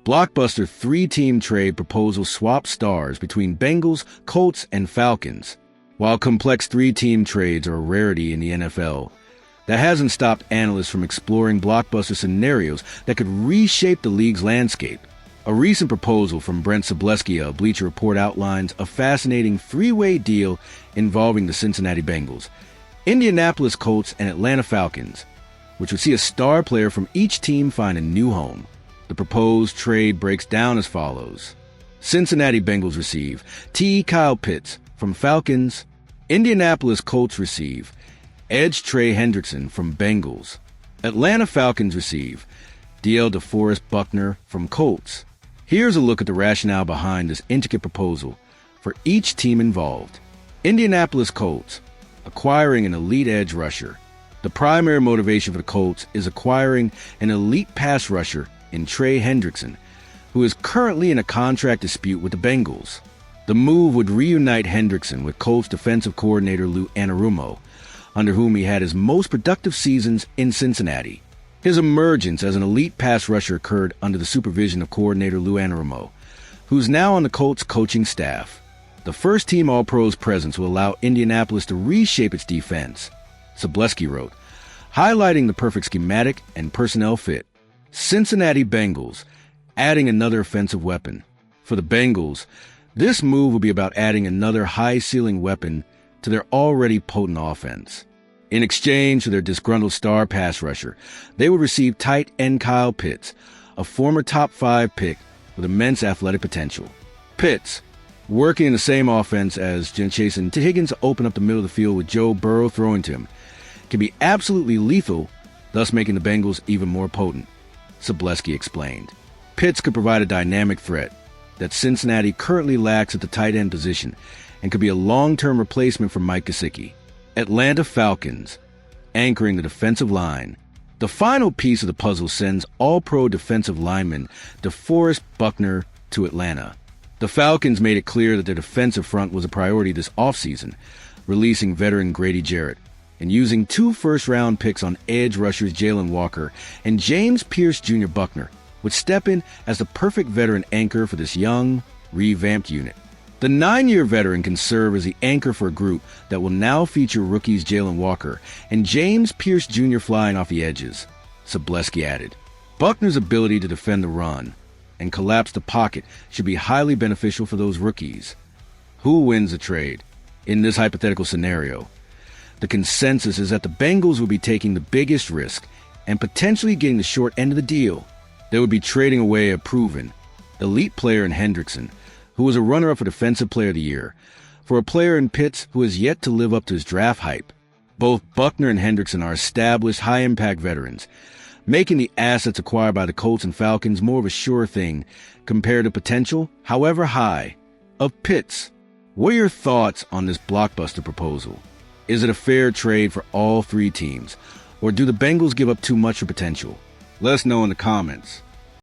Blockbuster three-team trade proposal swaps stars between Bengals, Colts, and Falcons. While complex three-team trades are a rarity in the NFL, that hasn't stopped analysts from exploring blockbuster scenarios that could reshape the league's landscape. A recent proposal from Brent Sobleski of Bleacher Report outlines a fascinating three-way deal involving the Cincinnati Bengals, Indianapolis Colts, and Atlanta Falcons, which would see a star player from each team find a new home. The proposed trade breaks down as follows. Cincinnati Bengals receive Kyle Pitts from Falcons. Indianapolis Colts receive edge Trey Hendrickson from Bengals. Atlanta Falcons receive DeForest Buckner from Colts. Here's a look at the rationale behind this intricate proposal for each team involved. Indianapolis Colts, acquiring an elite edge rusher. The primary motivation for the Colts is acquiring an elite pass rusher in Trey Hendrickson, who is currently in a contract dispute with the Bengals. The move would reunite Hendrickson with Colts defensive coordinator Lou Anarumo, under whom he had his most productive seasons in Cincinnati. His emergence as an elite pass rusher occurred under the supervision of coordinator Lou Anarumo, who's now on the Colts coaching staff. The first-team All-Pros presence will allow Indianapolis to reshape its defense, Sobleski wrote, highlighting the perfect schematic and personnel fit. Cincinnati Bengals, adding another offensive weapon. For the Bengals, this move will be about adding another high-ceiling weapon to their already potent offense. In exchange for their disgruntled star pass rusher, they will receive tight end Kyle Pitts, a former top 5 pick with immense athletic potential. Pitts, working in the same offense as chasing Higgins to open up the middle of the field with Joe Burrow throwing to him, can be absolutely lethal, thus making the Bengals even more potent, Sobleski explained. Pitts could provide a dynamic threat that Cincinnati currently lacks at the tight end position and could be a long-term replacement for Mike Gesicki. Atlanta Falcons, anchoring the defensive line. The final piece of the puzzle sends all-pro defensive lineman DeForest Buckner to Atlanta. The Falcons made it clear that their defensive front was a priority this offseason, releasing veteran Grady Jarrett and using 2 first-round picks on edge rushers Jalon Walker and James Pierce Jr. Buckner would step in as the perfect veteran anchor for this young, revamped unit. The 9-year veteran can serve as the anchor for a group that will now feature rookies Jalon Walker and James Pierce Jr. flying off the edges, Sobleski added. Buckner's ability to defend the run and collapse the pocket should be highly beneficial for those rookies. Who wins the trade? In this hypothetical scenario, the consensus is that the Bengals will be taking the biggest risk and potentially getting the short end of the deal. They would be trading away a proven, elite player in Hendrickson, who was a runner-up for Defensive Player of the Year, for a player in Pitts who has yet to live up to his draft hype. Both Buckner and Hendrickson are established high-impact veterans, making the assets acquired by the Colts and Falcons more of a sure thing compared to potential, however high, of Pitts. What are your thoughts on this blockbuster proposal? Is it a fair trade for all three teams, or do the Bengals give up too much for potential? Let us know in the comments.